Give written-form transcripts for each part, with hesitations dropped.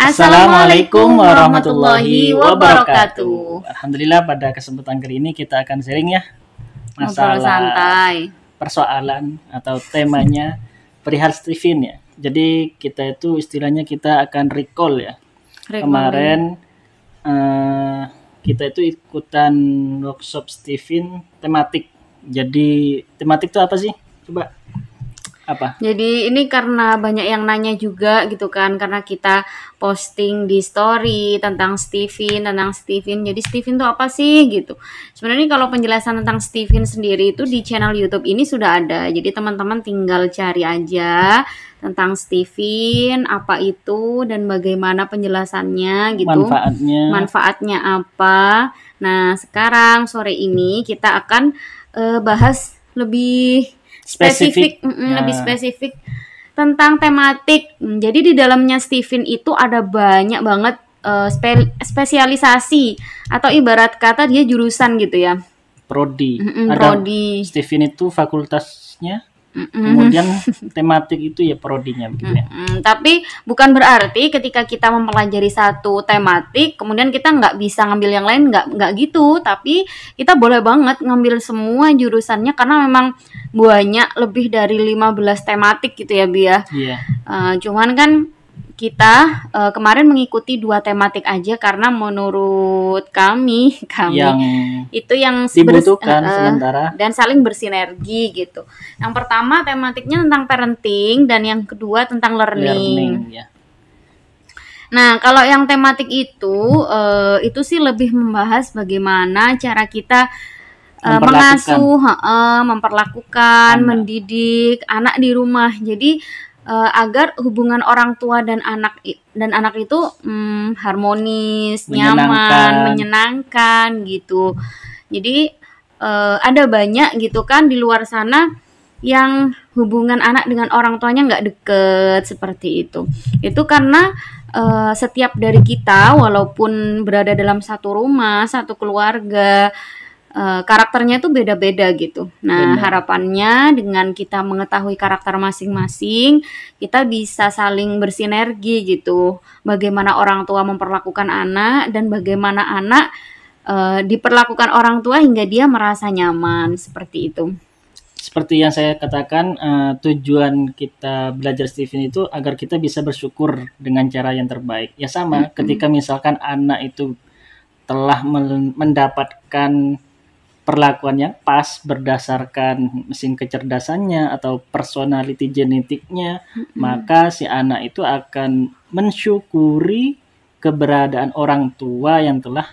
Assalamualaikum warahmatullahi wabarakatuh. Alhamdulillah pada kesempatan kali ini kita akan sharing ya Ngobrol santai. persoalan atau temanya perihal Stephen ya. Jadi kita itu istilahnya kita akan recall ya. Kemarin kita itu ikutan workshop Stephen tematik. Jadi tematik itu apa sih? Coba apa? Jadi ini karena banyak yang nanya juga gitu kan, karena kita posting di story tentang Stephen. Jadi Stephen itu apa sih gitu. Sebenarnya kalau penjelasan tentang Stephen sendiri itu di channel YouTube ini sudah ada. Jadi teman-teman tinggal cari aja tentang Stephen, apa itu dan bagaimana penjelasannya gitu. Manfaatnya apa. Nah, sekarang sore ini kita akan bahas lebih spesifik. Lebih spesifik tentang tematik. Jadi di dalamnya Stephen itu ada banyak banget spesialisasi atau ibarat kata dia jurusan gitu ya. Prodi. Prodi. Stephen itu fakultasnya. Kemudian tematik itu ya prodinya begitu ya. Tapi bukan berarti ketika kita mempelajari satu tematik kemudian kita nggak bisa ngambil yang lain, nggak gitu. Tapi kita boleh banget ngambil semua jurusannya karena memang banyak, lebih dari 15 tematik gitu ya Bia. Iya. Cuman kan kita kemarin mengikuti 2 tematik aja karena menurut kami yang itu yang dibutuhkan sementara dan saling bersinergi gitu. Yang pertama tematiknya tentang parenting dan yang kedua tentang learning ya. Nah, kalau yang tematik itu sih lebih membahas bagaimana cara kita mengasuh, memperlakukan, mendidik anak di rumah. Jadi agar hubungan orang tua dan anak itu harmonis, nyaman, menyenangkan gitu. Jadi ada banyak gitu kan di luar sana yang hubungan anak dengan orang tuanya nggak deket seperti itu. Itu karena setiap dari kita walaupun berada dalam satu rumah, satu keluarga, karakternya itu beda-beda gitu. Nah, harapannya dengan kita mengetahui karakter masing-masing, kita bisa saling bersinergi gitu. Bagaimana orang tua memperlakukan anak dan bagaimana anak diperlakukan orang tua hingga dia merasa nyaman, seperti itu. Seperti yang saya katakan, tujuan kita belajar Stephen itu agar kita bisa bersyukur dengan cara yang terbaik. Ya sama, ketika misalkan anak itu telah mendapatkan perlakuan yang pas berdasarkan mesin kecerdasannya atau personality genetiknya, maka si anak itu akan mensyukuri keberadaan orang tua yang telah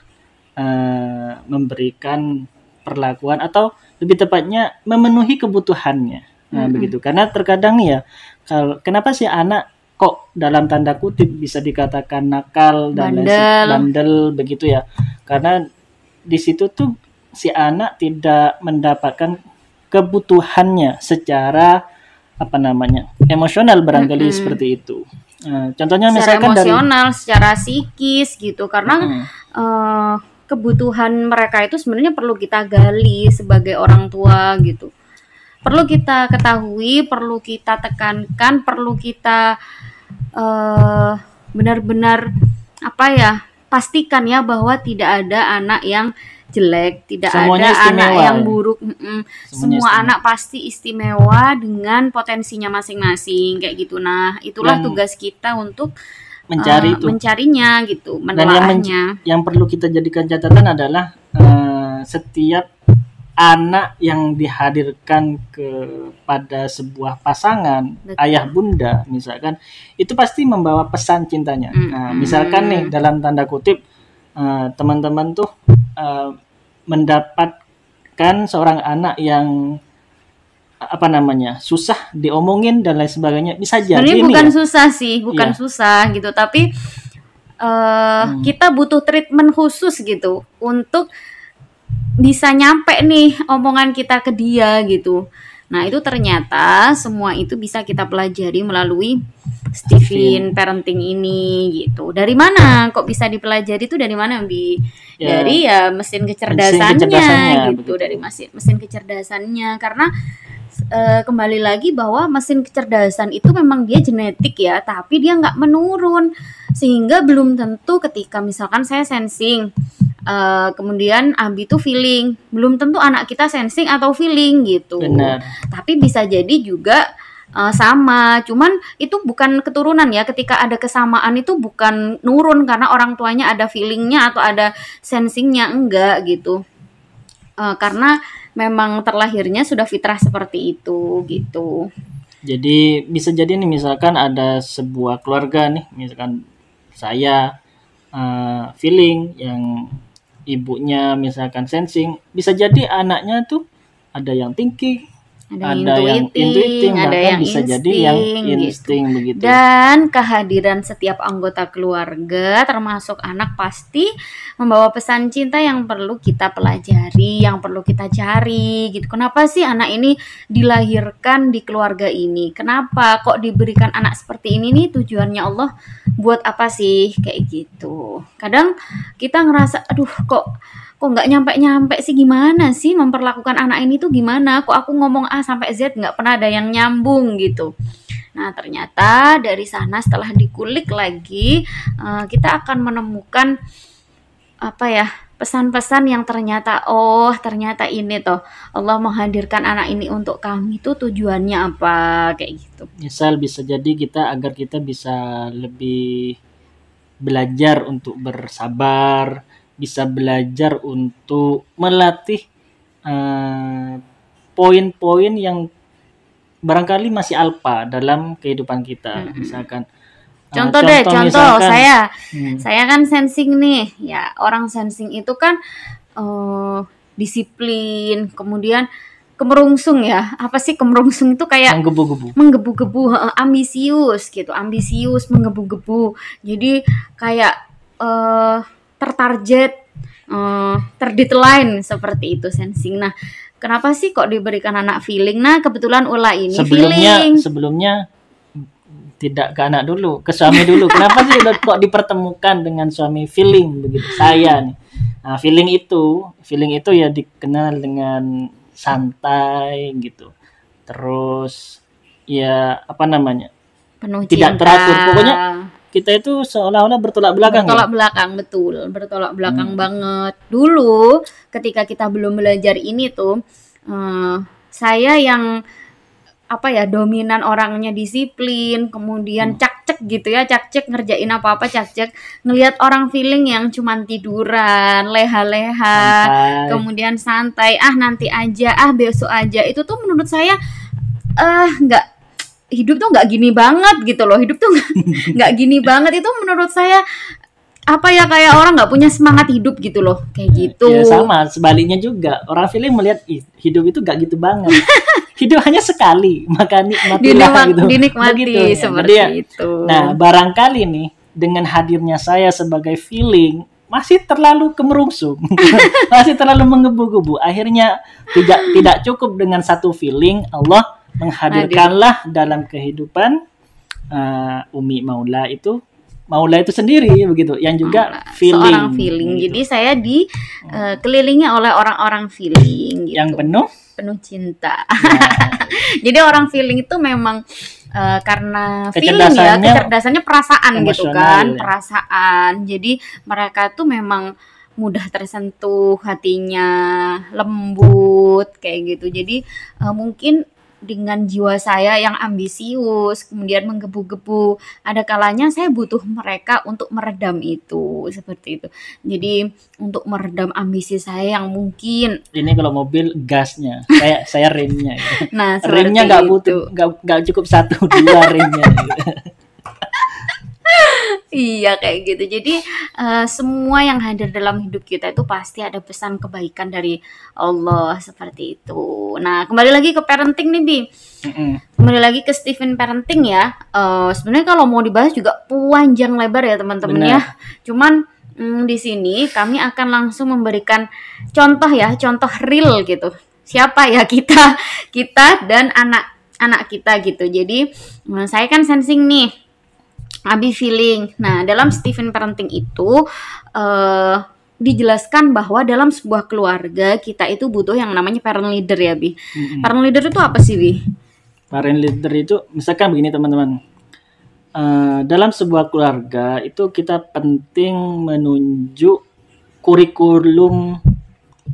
memberikan perlakuan atau lebih tepatnya memenuhi kebutuhannya. Nah, begitu. Karena terkadang ya, kenapa si anak kok dalam tanda kutip bisa dikatakan nakal dan bandel begitu ya? Karena di situ tuh si anak tidak mendapatkan kebutuhannya secara emosional barangkali seperti itu. Contohnya secara misalkan emosional, secara psikis gitu. Karena kebutuhan mereka itu sebenarnya perlu kita gali sebagai orang tua gitu. Perlu kita ketahui, perlu kita tekankan, perlu kita benar-benar pastikan ya bahwa tidak ada anak yang jelek, tidak semuanya ada istimewa, anak yang buruk. Semua anak pasti istimewa dengan potensinya masing-masing kayak gitu. Nah, itulah tugas kita untuk mencarinya gitu, menelaahnya. Yang perlu kita jadikan catatan adalah setiap anak yang dihadirkan kepada sebuah pasangan, ayah bunda misalkan, itu pasti membawa pesan cintanya. Nah, misalkan nih dalam tanda kutip teman-teman tuh mendapatkan seorang anak yang susah diomongin dan lain sebagainya, bisa jadi sebenarnya bukan susah sih, susah gitu, tapi kita butuh treatment khusus gitu untuk bisa nyampe nih omongan kita ke dia gitu. Nah, itu ternyata semua itu bisa kita pelajari melalui Stephen parenting ini gitu. Dari mana kok bisa dipelajari itu, dari mana Bi? Dari mesin kecerdasannya gitu, dari mesin kecerdasannya. Karena kembali lagi bahwa mesin kecerdasan itu memang dia genetik ya, tapi dia nggak menurun. Sehingga belum tentu ketika misalkan saya sensing, kemudian Abi tuh feeling, belum tentu anak kita sensing atau feeling gitu. Benar. Tapi bisa jadi juga sama, cuman itu bukan keturunan ya. Ketika ada kesamaan itu bukan nurun karena orang tuanya ada feelingnya atau ada sensingnya, enggak gitu. Karena memang terlahirnya sudah fitrah seperti itu gitu. Jadi bisa jadi nih misalkan ada sebuah keluarga nih, misalkan saya feeling, yang ibunya misalkan sensing, bisa jadi anaknya tuh ada yang thinking, ada yang intuiting, ada bahkan yang bisa jadi yang insting gitu. begitu. Dan kehadiran setiap anggota keluarga termasuk anak pasti membawa pesan cinta yang perlu kita pelajari, yang perlu kita cari gitu. Kenapa sih anak ini dilahirkan di keluarga ini? Kenapa kok diberikan anak seperti ini nih? Tujuannya Allah buat apa sih? Kayak gitu. Kadang kita ngerasa aduh kok nggak nyampe sih, gimana sih memperlakukan anak ini tuh gimana, kok aku ngomong A sampai Z nggak pernah ada yang nyambung gitu. Nah ternyata dari sana setelah dikulik lagi, kita akan menemukan pesan-pesan yang ternyata ternyata ini toh Allah menghadirkan anak ini untuk kami tuh tujuannya apa, kayak gitu. Misal bisa jadi agar kita bisa lebih belajar untuk bersabar, bisa belajar untuk melatih poin-poin yang barangkali masih alpa dalam kehidupan kita. Misalkan contoh saya kan sensing nih ya. Orang sensing itu kan disiplin, kemudian kemerungsung ya. Apa sih kemerungsung itu? Kayak menggebu-gebu, ambisius gitu, menggebu-gebu. Jadi kayak tertarget, terdeadline, seperti itu sensing. Nah, kenapa sih kok diberikan anak feeling? Nah, kebetulan Ula ini sebelumnya tidak ke anak dulu, ke suami dulu. Kenapa sih kok dipertemukan dengan suami feeling begitu? Saya nih. Nah, feeling itu ya dikenal dengan santai gitu. Terus ya penuh tidak cinta, teratur. Pokoknya kita itu seolah-olah bertolak belakang. Bertolak belakang banget. Dulu ketika kita belum belajar ini tuh, saya yang dominan orangnya disiplin, kemudian cak-cek gitu ya, cak-cek ngerjain apa-apa, cak-cek ngelihat orang feeling yang cuman tiduran, leha-leha, kemudian santai, nanti aja, besok aja. Itu tuh menurut saya hidup tuh nggak gini banget gitu loh. Hidup tuh nggak gini banget. Itu menurut saya kayak orang nggak punya semangat hidup gitu loh, kayak gitu. Ya sama, sebaliknya juga. Orang feeling melihat hidup itu nggak gitu banget. Hidup hanya sekali, maka nikmatilah gitu. Dinikmati gitu, seperti itu. Nah, barangkali nih dengan hadirnya saya sebagai feeling masih terlalu kemerungsung, masih terlalu menggebu-gebu. Akhirnya tidak cukup dengan satu feeling. Allah menghadirkanlah dalam kehidupan Umi Maula itu sendiri begitu, yang juga seorang feeling gitu. Jadi saya dikelilingi oleh orang-orang feeling gitu, yang penuh cinta. Jadi orang feeling itu memang karena feeling ya, kecerdasannya perasaan gitu kan, perasaan. Jadi mereka tuh memang mudah tersentuh hatinya, lembut kayak gitu. Jadi mungkin dengan jiwa saya yang ambisius, kemudian menggebu-gebu, ada kalanya saya butuh mereka untuk meredam itu, seperti itu. Jadi untuk meredam ambisi saya yang mungkin ini kalau mobil gasnya, saya remnya. Gitu. Nah, remnya nggak butuh, nggak cukup 1-2 remnya. Gitu. Iya kayak gitu. Jadi semua yang hadir dalam hidup kita itu pasti ada pesan kebaikan dari Allah, seperti itu. Nah kembali lagi ke parenting nih Bi. Kembali lagi ke Stephen parenting ya. Sebenarnya kalau mau dibahas juga panjang lebar ya teman-teman ya. Cuman di sini kami akan langsung memberikan contoh real gitu. Siapa ya kita dan anak kita gitu. Jadi saya kan sensing nih, Abi feeling. Nah, dalam Stephen parenting itu dijelaskan bahwa dalam sebuah keluarga kita itu butuh yang namanya parent leader ya, Bi. Parent leader itu apa sih, Bi? Parent leader itu misalkan begini teman-teman. dalam sebuah keluarga itu kita penting menunjuk kurikulum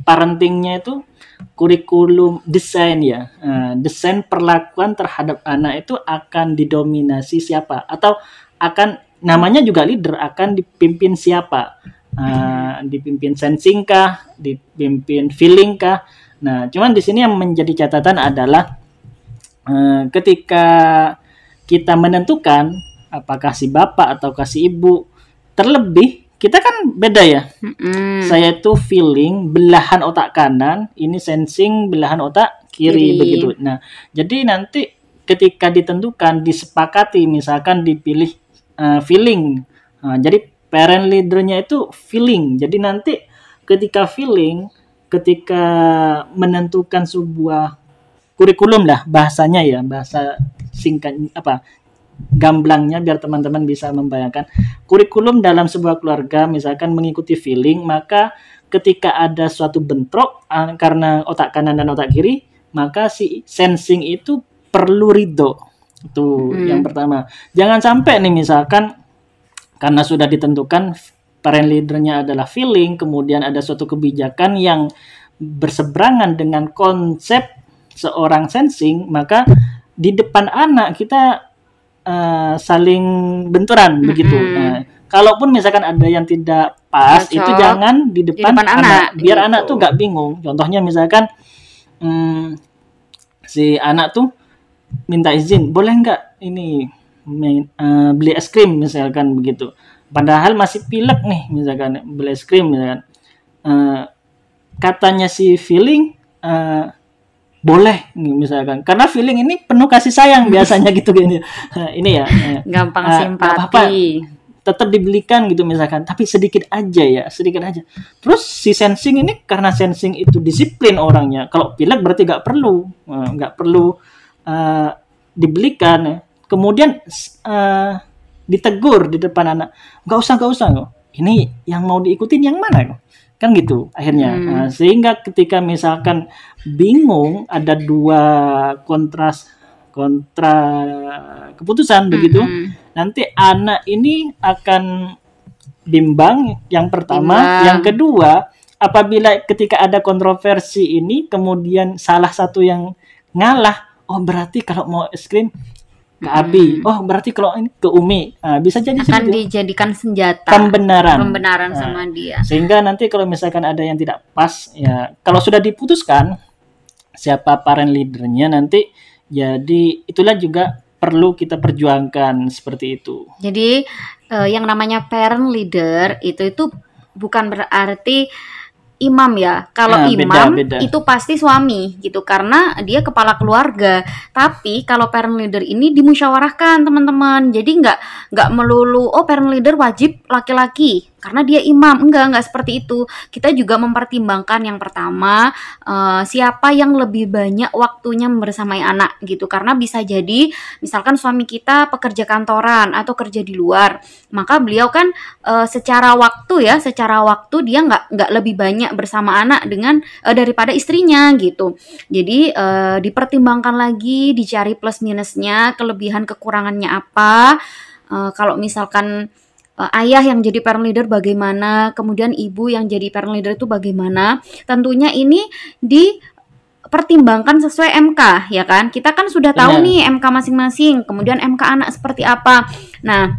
parentingnya itu kurikulum desain ya. Desain perlakuan terhadap anak itu akan didominasi siapa atau akan namanya juga leader akan dipimpin siapa? Dipimpin sensing kah, dipimpin feeling kah? Nah, cuman di sini yang menjadi catatan adalah ketika kita menentukan apakah si bapak atau si ibu, terlebih kita kan beda ya. Saya itu feeling belahan otak kanan, ini sensing belahan otak kiri begitu. Nah, jadi nanti ketika ditentukan, disepakati, misalkan dipilih feeling. Jadi parent leadernya itu feeling. Jadi nanti ketika feeling, ketika menentukan sebuah kurikulum lah bahasanya ya, bahasa singkat apa gamblangnya biar teman-teman bisa membayangkan kurikulum dalam sebuah keluarga misalkan mengikuti feeling, maka ketika ada suatu bentrok karena otak kanan dan otak kiri, maka si sensing itu perlu ridho. Itu yang pertama. Jangan sampai nih misalkan karena sudah ditentukan parent leadernya adalah feeling, kemudian ada suatu kebijakan yang berseberangan dengan konsep seorang sensing, maka di depan anak kita saling benturan begitu. Kalaupun misalkan ada yang tidak pas, itu jangan di depan anak, biar gitu. Anak tuh gak bingung. Contohnya misalkan si anak tuh minta izin, boleh nggak ini beli es krim misalkan begitu. Padahal masih pilek nih misalkan beli es krim misalkan. Katanya si feeling boleh nih misalkan, karena feeling ini penuh kasih sayang biasanya gitu gini. Ini ya gampang simpati. Tetap dibelikan gitu misalkan, tapi sedikit aja. Terus si sensing ini karena sensing itu disiplin orangnya. Kalau pilek berarti nggak perlu dibelikan. Kemudian ditegur di depan anak, nggak usah. Ini yang mau diikutin yang mana? Kan gitu akhirnya. Sehingga ketika misalkan bingung, ada dua kontra keputusan begitu, nanti anak ini akan bimbang yang pertama. Yang kedua, apabila ketika ada kontroversi ini kemudian salah satu yang ngalah, oh berarti kalau mau es krim ke Abi, oh berarti kalau ini ke Umi, bisa jadi akan dijadikan senjata pembenaran sama dia. Sehingga nanti kalau misalkan ada yang tidak pas, ya kalau sudah diputuskan siapa parent leadernya nanti, jadi itulah juga perlu kita perjuangkan seperti itu. Jadi yang namanya parent leader itu bukan berarti imam ya. Kalau imam beda. Itu pasti suami gitu, karena dia kepala keluarga. Tapi kalau parent leader ini dimusyawarahkan teman-teman. Jadi nggak melulu parent leader wajib laki-laki karena dia imam. Enggak seperti itu. Kita juga mempertimbangkan yang pertama siapa yang lebih banyak waktunya membersamai anak gitu. Karena bisa jadi misalkan suami kita pekerja kantoran atau kerja di luar, maka beliau kan secara waktu dia nggak lebih banyak bersama anak daripada istrinya gitu. Jadi dipertimbangkan lagi, dicari plus minusnya, kelebihan kekurangannya apa. Kalau misalkan ayah yang jadi parent leader bagaimana, kemudian ibu yang jadi parent leader itu bagaimana, tentunya ini dipertimbangkan sesuai MK ya kan. Kita kan sudah tahu nih MK masing-masing, kemudian MK anak seperti apa. Nah,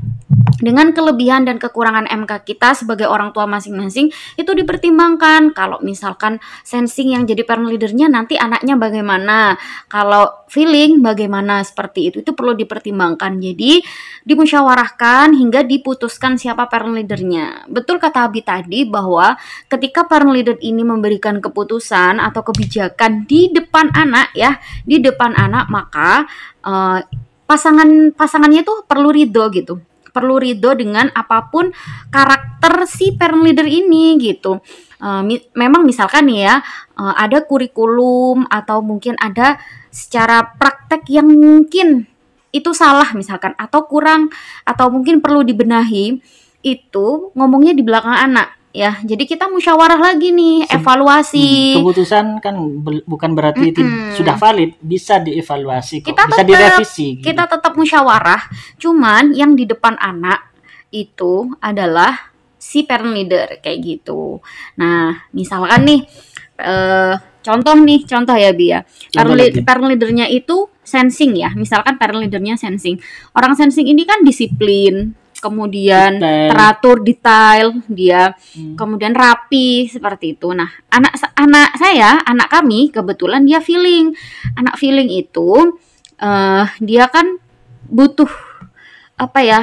dengan kelebihan dan kekurangan MK kita sebagai orang tua masing-masing itu dipertimbangkan. Kalau misalkan sensing yang jadi parent leadernya nanti anaknya bagaimana, kalau feeling bagaimana, seperti itu perlu dipertimbangkan. Jadi dimusyawarahkan hingga diputuskan siapa parent leadernya. Betul kata Abi tadi bahwa ketika parent leader ini memberikan keputusan atau kebijakan di depan anak maka pasangannya tuh perlu ridho gitu. Perlu ridho dengan apapun karakter si parent leader ini gitu. Memang misalkan nih ya, ada kurikulum atau mungkin ada secara praktek yang mungkin itu salah misalkan, atau kurang, atau mungkin perlu dibenahi, itu ngomongnya di belakang anak. ya. Jadi kita musyawarah lagi nih, evaluasi. Keputusan kan bukan berarti sudah valid, bisa dievaluasi kok, bisa direvisi. Kita tetap musyawarah, cuman yang di depan anak itu adalah si parent leader kayak gitu. Nah, misalkan nih contoh ya Bi ya. Parent leadernya itu sensing ya. Misalkan parent leadernya sensing. Orang sensing ini kan disiplin, kemudian teratur, detail dia, kemudian rapi seperti itu. Nah, anak kami kebetulan dia feeling. Anak feeling itu dia kan butuh apa ya?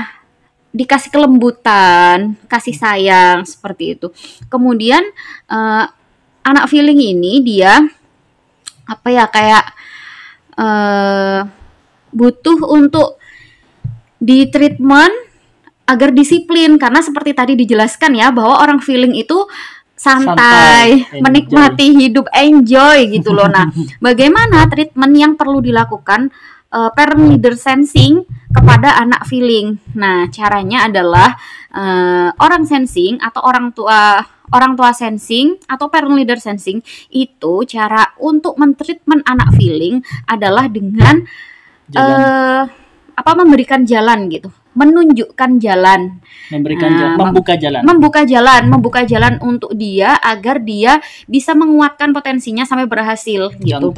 Dikasih kelembutan, kasih sayang seperti itu. Kemudian anak feeling ini dia apa ya, kayak butuh untuk di treatment agar disiplin, karena seperti tadi dijelaskan ya bahwa orang feeling itu santai, menikmati hidup, enjoy gitu loh. Nah, bagaimana treatment yang perlu dilakukan parent leader sensing kepada anak feeling? Nah, caranya adalah orang sensing atau orang tua sensing atau parent leader sensing itu cara untuk mentreatment anak feeling adalah dengan memberikan jalan gitu, menunjukkan jalan, membuka jalan untuk dia agar dia bisa menguatkan potensinya sampai berhasil gitu.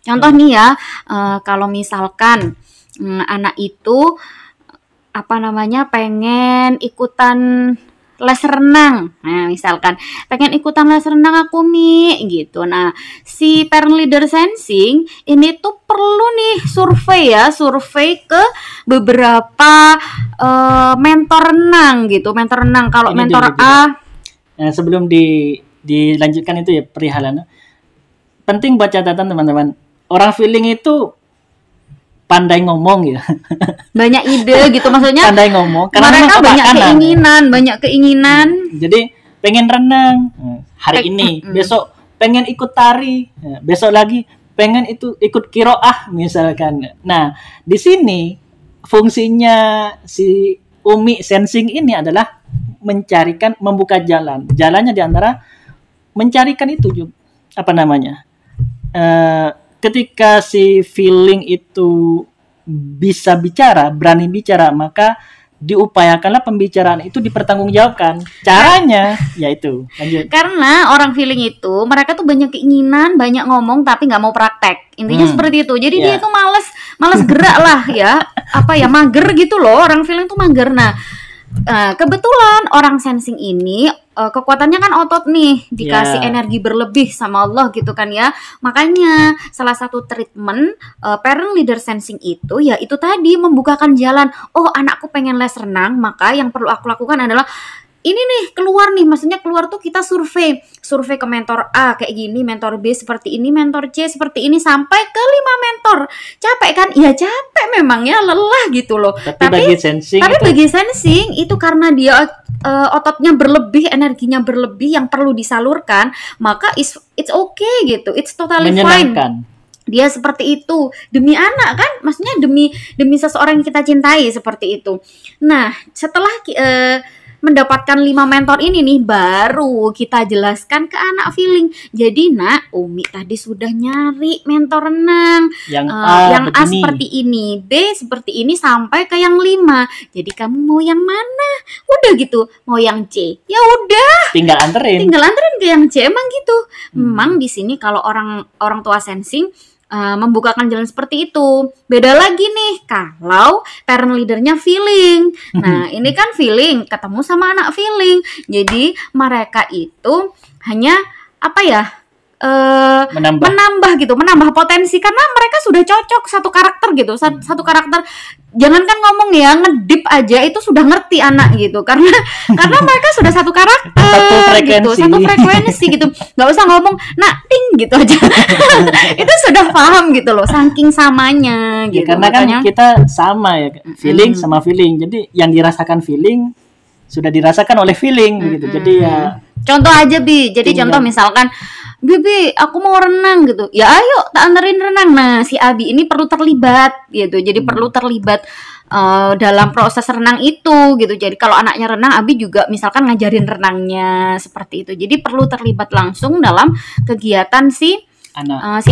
Contoh nih ya, kalau misalkan anak itu pengen ikutan les renang. Nah, misalkan pengen ikutan les renang aku Mi gitu. Nah, si parent leader sensing ini tuh perlu nih survei ke beberapa mentor renang gitu. Mentor renang, kalau ini mentor A. Nah, sebelum dilanjutkan itu ya perihalan. Penting buat catatan teman-teman. Orang feeling itu pandai ngomong ya. Banyak ide gitu, maksudnya pandai ngomong karena mereka banyak keinginan. Jadi pengen renang hari ini, besok pengen ikut tari, besok lagi pengen ikut kiroah misalkan. Nah, di sini fungsinya si Umi sensing ini adalah membuka jalan. Jalannya di antara mencarikan itu ketika si feeling itu bisa bicara, berani bicara, maka diupayakanlah pembicaraan itu dipertanggungjawabkan. Caranya yaitu lanjut. Karena orang feeling itu mereka tuh banyak keinginan, banyak ngomong tapi nggak mau praktek. Intinya seperti itu. Jadi dia tuh malas gerak lah ya. Mager gitu loh. Orang feeling tuh mager. Nah, kebetulan orang sensing ini kekuatannya kan otot nih, dikasih energi berlebih sama Allah gitu kan ya. Makanya salah satu treatment parent leader sensing itu ya itu tadi, membukakan jalan. Oh, anakku pengen les renang, maka yang perlu aku lakukan adalah ini nih, maksudnya keluar tuh kita survei ke mentor A kayak gini, mentor B seperti ini, mentor C seperti ini, sampai ke 5 mentor. Capek kan? Ya capek memang ya, lelah gitu loh. Tapi bagi sensing itu karena dia ototnya berlebih, energinya berlebih yang perlu disalurkan, maka it's okay gitu. It's totally fine. Dia seperti itu demi anak kan, maksudnya demi seseorang yang kita cintai seperti itu. Nah, setelah mendapatkan 5 mentor ini nih, baru kita jelaskan ke anak feeling. Jadi Nak, Umi tadi sudah nyari mentor renang yang A seperti ini, B seperti ini, sampai ke yang 5. Jadi kamu mau yang mana? Udah gitu, mau yang C. Ya udah, tinggal anterin ke yang C. Emang gitu. Memang di sini kalau orang tua sensing membukakan jalan seperti itu. Beda lagi nih kalau parent leadernya feeling. Nah, ini kan feeling ketemu sama anak feeling. Jadi mereka itu hanya menambah potensi, karena mereka sudah cocok satu karakter gitu, satu karakter. Jangankan ngomong ya, ngedip aja itu sudah ngerti anak gitu, karena mereka sudah satu karakter, satu frekuensi gitu. Nggak usah ngomong nak ting gitu aja. Itu sudah paham gitu loh, saking samanya gitu. Ya, karena makanya, kan kita sama ya, feeling sama feeling. Jadi yang dirasakan feeling sudah dirasakan oleh feeling gitu. Jadi ya contoh aja Bi. Jadi contoh misalkan, Bibi, aku mau renang gitu. Ya ayo, tak anterin renang. Nah, si Abi ini perlu terlibat gitu. Jadi perlu terlibat dalam proses renang itu gitu. Jadi kalau anaknya renang, Abi juga misalkan ngajarin renangnya seperti itu. Jadi perlu terlibat langsung dalam kegiatan si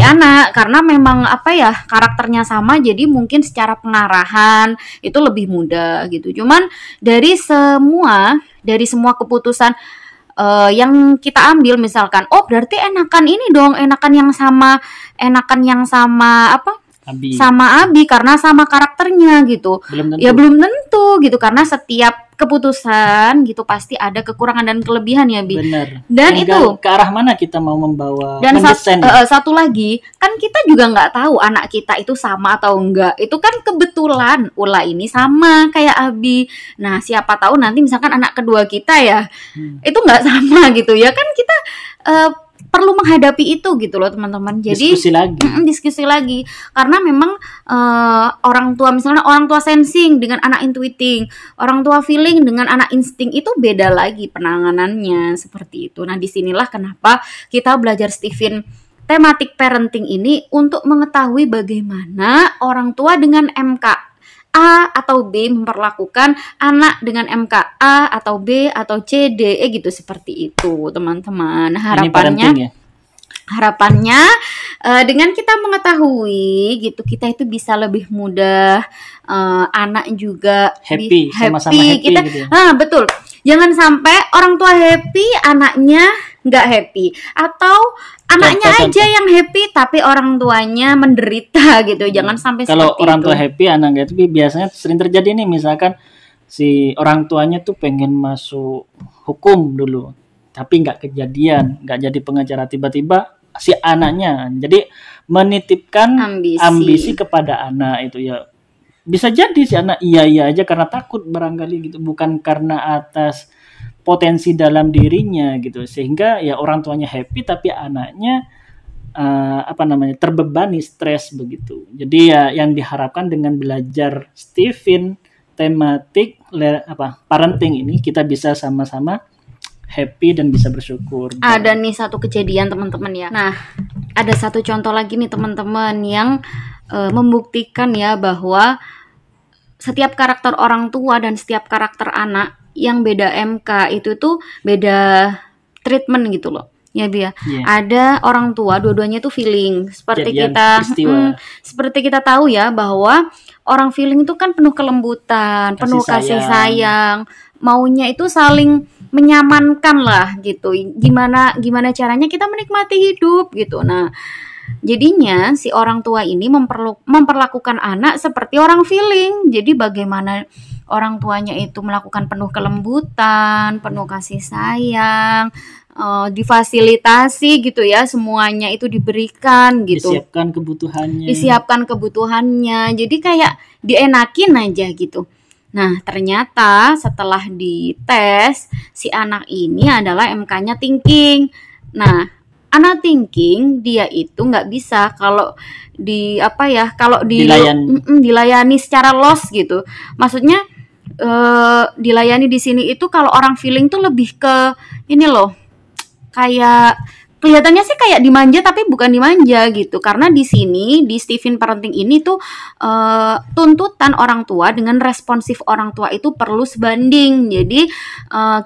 anak karena memang apa ya, karakternya sama, jadi mungkin secara pengarahan itu lebih mudah gitu. Cuman dari semua keputusan yang kita ambil, misalkan berarti enakan ini dong, enakan yang sama apa, sama Abi karena sama karakternya gitu. Belum tentu gitu, karena setiap keputusan gitu pasti ada kekurangan dan kelebihan ya, Bi. Benar. Dan itu ke arah mana kita mau membawa. Dan satu lagi, kan kita juga nggak tahu anak kita itu sama atau enggak. Itu kan kebetulan Ula ini sama kayak Abi. Nah, siapa tahu nanti misalkan anak kedua kita ya itu nggak sama gitu ya kan, kita perlu menghadapi itu gitu loh teman-teman. Jadi diskusi lagi karena memang orang tua, misalnya orang tua sensing dengan anak intuiting, orang tua feeling dengan anak insting, itu beda lagi penanganannya seperti itu. Nah, disinilah kenapa kita belajar Stephen tematik parenting ini, untuk mengetahui bagaimana orang tua dengan MK A atau B memperlakukan anak dengan MK A atau B atau C, D, E gitu, seperti itu teman-teman. Harapannya dengan kita mengetahui gitu, kita itu bisa lebih mudah, anak juga happy, sama-sama happy kita gitu ya. Betul, jangan sampai orang tua happy anaknya nggak happy, atau anaknya aja yang happy tapi orang tuanya menderita gitu. Jangan sampai kalau seperti orang itu. Tua happy, anak nggak happy, biasanya sering terjadi nih. Misalkan si orang tuanya tuh pengen masuk hukum dulu, tapi nggak kejadian, nggak jadi pengacara, tiba-tiba si anaknya jadi menitipkan ambisi kepada anak itu ya. Bisa jadi si anak iya aja karena takut barangkali gitu, bukan karena atas potensi dalam dirinya gitu, sehingga ya orang tuanya happy tapi anaknya terbebani, stres begitu. Jadi ya yang diharapkan dengan belajar Stephen tematik parenting ini, kita bisa sama-sama happy dan bisa bersyukur. Ada nih satu kejadian teman-teman ya. Nah, ada satu contoh lagi nih teman-teman yang membuktikan ya bahwa setiap karakter orang tua dan setiap karakter anak yang beda MK itu tuh beda treatment gitu loh. Ya Bia. Yeah. Ada orang tua dua-duanya tuh feeling. Seperti kita tahu ya bahwa orang feeling itu kan penuh kelembutan, penuh kasih sayang. Maunya itu saling menyamankan lah gitu. Gimana caranya kita menikmati hidup gitu. Nah, jadinya si orang tua ini memperlakukan anak seperti orang feeling. Jadi bagaimana orang tuanya itu melakukan penuh kelembutan, penuh kasih sayang, difasilitasi gitu ya, semuanya itu diberikan gitu. Disiapkan kebutuhannya. Jadi kayak dienakin aja gitu. Nah, ternyata setelah dites, si anak ini adalah MK-nya thinking. Nah, anak thinking dia itu nggak bisa kalau dilayani secara loss gitu. Maksudnya dilayani di sini itu kalau orang feeling tuh lebih ke ini loh, kayak kelihatannya sih kayak dimanja tapi bukan dimanja gitu. Karena di sini di Stephen parenting ini tuh tuntutan orang tua dengan responsif orang tua itu perlu sebanding. Jadi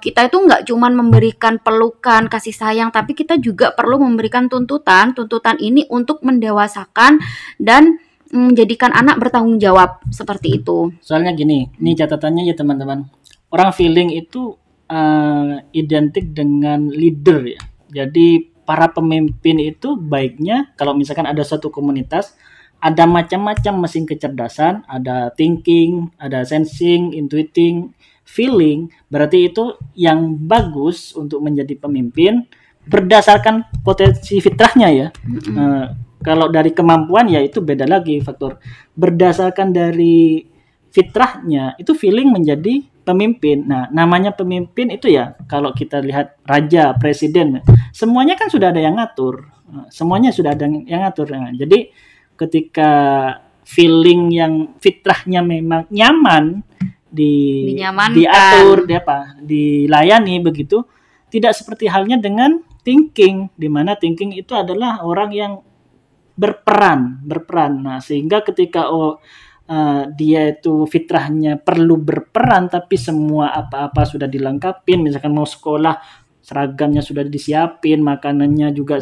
kita itu nggak cuman memberikan pelukan, kasih sayang, tapi kita juga perlu memberikan tuntutan ini untuk mendewasakan dan menjadikan anak bertanggung jawab seperti itu. Soalnya gini, ini catatannya ya teman-teman. Orang feeling itu identik dengan leader ya. Jadi para pemimpin itu baiknya kalau misalkan ada suatu komunitas, ada macam-macam mesin kecerdasan, ada thinking, ada sensing, intuiting, feeling. Berarti itu yang bagus untuk menjadi pemimpin berdasarkan potensi fitrahnya ya. Kalau dari kemampuan ya itu beda lagi faktor. Berdasarkan dari fitrahnya itu feeling menjadi pemimpin. Nah, namanya pemimpin itu ya kalau kita lihat raja, presiden, semuanya kan sudah ada yang ngatur. Semuanya sudah ada yang ngatur. Nah, jadi ketika feeling yang fitrahnya memang nyaman diatur, dilayani begitu, tidak seperti halnya dengan thinking, di mana thinking itu adalah orang yang berperan. Nah, sehingga ketika dia itu fitrahnya perlu berperan, tapi semua apa-apa sudah dilengkapin, misalkan mau sekolah seragamnya sudah disiapin, makanannya juga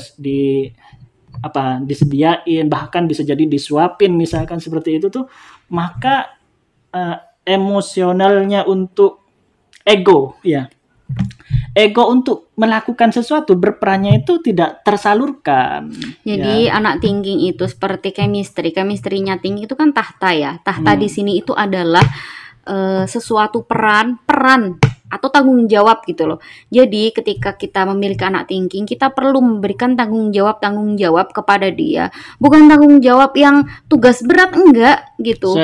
disediain, bahkan bisa jadi disuapin misalkan seperti itu tuh, maka emosionalnya untuk ego untuk melakukan sesuatu, berperannya itu tidak tersalurkan. Jadi anak thinking itu seperti chemistry-nya tinggi itu kan tahta ya. Tahta di sini itu adalah sesuatu peran atau tanggung jawab gitu loh. Jadi ketika kita memiliki anak thinking, kita perlu memberikan tanggung jawab kepada dia. Bukan tanggung jawab yang tugas berat, enggak gitu.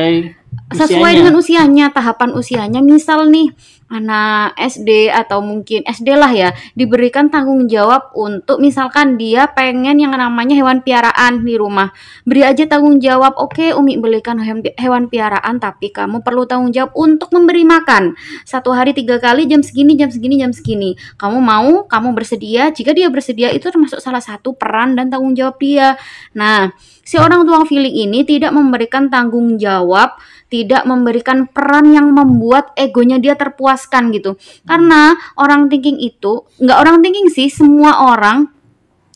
Sesuai dengan usianya, tahapan usianya. Misal nih anak SD atau mungkin SD lah ya, diberikan tanggung jawab untuk misalkan dia pengen yang namanya hewan piaraan di rumah, beri aja tanggung jawab, oke Umi belikan hewan piaraan, tapi kamu perlu tanggung jawab untuk memberi makan 1 hari 3 kali, jam segini, kamu bersedia. Jika dia bersedia, itu termasuk salah satu peran dan tanggung jawab dia. Nah, si orang tua feeling ini tidak memberikan tanggung jawab, tidak memberikan peran yang membuat egonya dia terpuaskan gitu. Karena orang thinking itu, enggak orang thinking sih, semua orang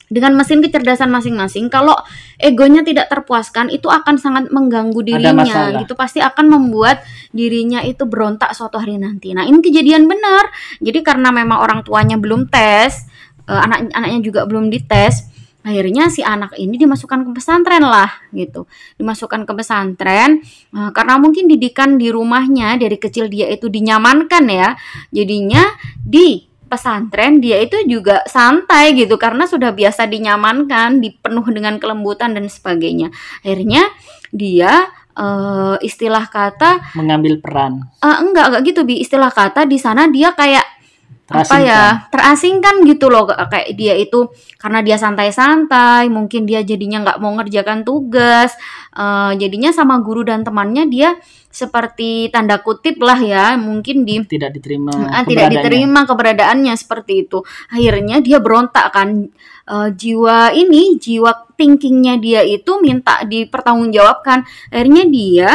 dengan mesin kecerdasan masing-masing, kalau egonya tidak terpuaskan, itu akan sangat mengganggu dirinya gitu. Pasti akan membuat dirinya itu berontak suatu hari nanti. Nah, ini kejadian benar. Jadi karena memang orang tuanya belum tes, anak-anaknya juga belum dites, akhirnya si anak ini dimasukkan ke pesantren lah gitu. Dimasukkan ke pesantren karena mungkin didikan di rumahnya dari kecil dia itu dinyamankan ya. Jadinya di pesantren dia itu juga santai gitu karena sudah biasa dinyamankan, dipenuh dengan kelembutan dan sebagainya. Akhirnya dia istilah kata mengambil peran. Enggak gitu Bi. Istilah kata di sana dia kayak terasingkan gitu loh, kayak dia itu karena dia santai-santai, mungkin dia jadinya nggak mau ngerjakan tugas, jadinya sama guru dan temannya dia seperti tanda kutip lah ya, mungkin tidak diterima keberadaannya seperti itu. Akhirnya dia berontak kan, jiwa thinkingnya dia itu minta dipertanggungjawabkan. Akhirnya dia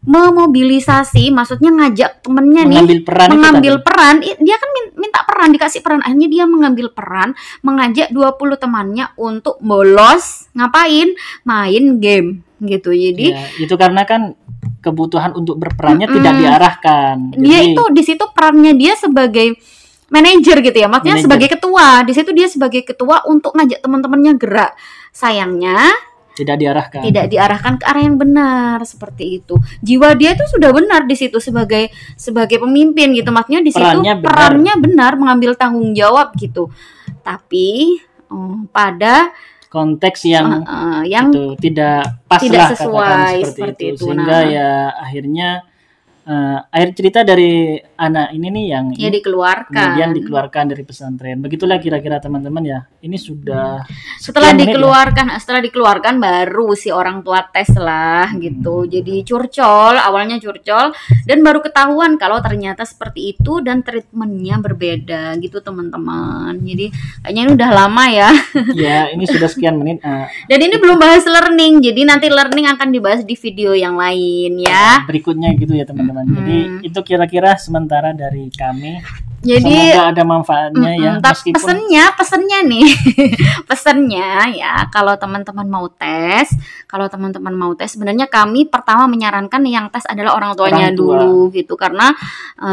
memobilisasi, maksudnya ngajak temennya mengambil peran. Dia kan minta peran, dikasih peran. Akhirnya dia mengambil peran, mengajak 20 temannya untuk bolos, ngapain? Main game gitu. Jadi ya, itu karena kan kebutuhan untuk berperannya tidak diarahkan. Dia itu di situ perannya dia sebagai manajer gitu ya, maksudnya sebagai ketua. Di situ dia sebagai ketua untuk ngajak teman-temannya gerak. Sayangnya tidak diarahkan ke arah yang benar seperti itu. Jiwa dia itu sudah benar di situ sebagai pemimpin gitu, maksudnya di situ perannya benar mengambil tanggung jawab gitu. Tapi pada konteks yang itu tidak pas, tidak sesuai seperti itu. Sehingga ya akhirnya akhir cerita dari anak ini nih yang kemudian dikeluarkan dari pesantren. Begitulah kira-kira teman-teman ya. Ini sudah setelah dikeluarkan baru si orang tua tes lah gitu. Jadi awalnya curcol dan baru ketahuan kalau ternyata seperti itu dan treatmentnya berbeda gitu teman-teman. Jadi kayaknya ini udah lama ya. Ya, ini sudah sekian menit. Dan ini belum bahas learning. Jadi nanti learning akan dibahas di video yang lain ya. Berikutnya gitu ya teman-teman. Jadi itu kira-kira sementara dari kami. Jadi semoga ada manfaatnya ya. Pesennya nih, pesennya ya, kalau teman-teman mau tes sebenarnya kami pertama menyarankan yang tes adalah orang tuanya dulu gitu, karena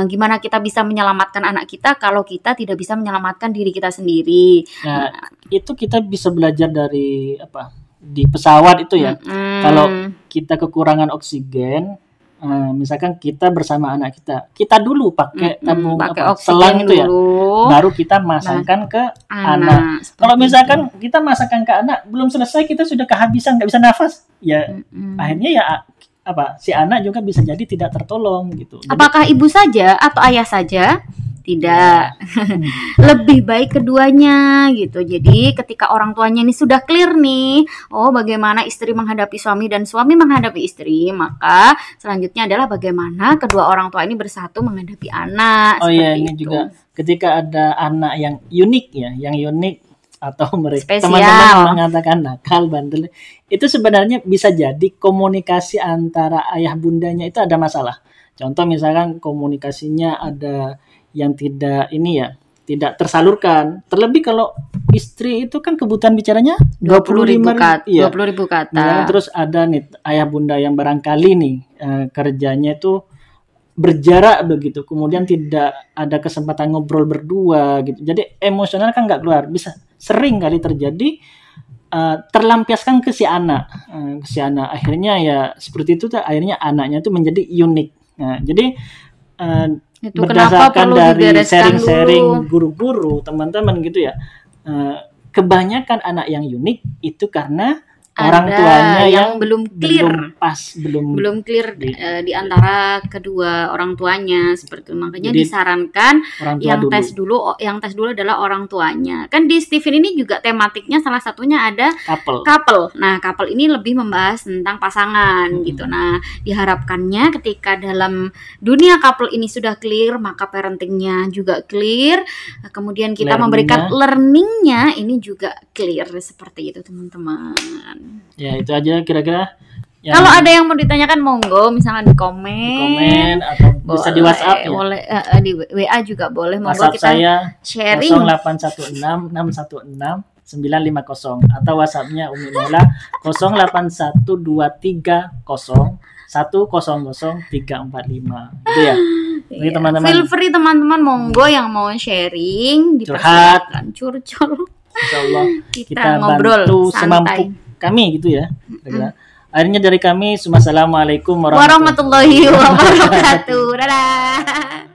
gimana kita bisa menyelamatkan anak kita kalau kita tidak bisa menyelamatkan diri kita sendiri. Nah, itu kita bisa belajar dari di pesawat itu ya. Kalau kita kekurangan oksigen, misalkan kita bersama anak kita dulu pakai tabung selang itu ya, baru kita masangkan ke anak. Kalau misalkan kita masangkan ke anak belum selesai, kita sudah kehabisan, nggak bisa nafas ya, akhirnya ya si anak juga bisa jadi tidak tertolong gitu. Apakah ibu saja atau ayah saja? Tidak. Lebih baik keduanya gitu. Jadi ketika orang tuanya ini sudah clear nih, bagaimana istri menghadapi suami dan suami menghadapi istri, maka selanjutnya adalah bagaimana kedua orang tua ini bersatu menghadapi anak. Ini juga ketika ada anak yang unik ya, atau mereka Spesial. teman-teman mengatakan nakal, bandel, itu sebenarnya bisa jadi komunikasi antara ayah bundanya itu ada masalah. Contoh misalkan komunikasinya ada yang tidak ini ya, tidak tersalurkan. Terlebih kalau istri itu kan kebutuhan bicaranya 20.000 kata. iya. 20.000 kata. Ya, terus ada nih ayah bunda yang barangkali nih kerjanya itu berjarak begitu, kemudian tidak ada kesempatan ngobrol berdua gitu, jadi emosional kan nggak keluar, bisa sering kali terjadi terlampiaskan ke si anak, akhirnya ya seperti itu, akhirnya anaknya itu menjadi unik. Nah, jadi Itu berdasarkan dari sharing-sharing dulu. guru-guru teman-teman gitu ya, kebanyakan anak yang unik itu karena orang tuanya yang belum clear, belum clear di antara kedua orang tuanya, seperti itu. Makanya Jadi, disarankan yang dulu. tes dulu adalah orang tuanya. Kan di Stephen ini juga tematiknya salah satunya ada couple. Nah, couple ini lebih membahas tentang pasangan gitu. Nah, diharapkannya ketika dalam dunia couple ini sudah clear, maka parentingnya juga clear. Kemudian kita memberikan learningnya ini juga clear, seperti itu teman-teman. Ya itu aja kira-kira. Kalau ada yang mau ditanyakan monggo, misalnya di komen atau bisa di WhatsApp ya. Boleh di WA juga boleh. Monggo WhatsApp kita saya sharing 0816 616 950 atau WhatsAppnya Umi Mola 081230 100 345 gitu ya. Jadi teman-teman, feel free teman-teman, monggo yang mau sharing, curhat, curcol. Insyaallah kita ngobrol bantu santai. semampu kami gitu ya. Akhirnya dari kami, assalamualaikum warahmatullahi wabarakatuh. Dadah.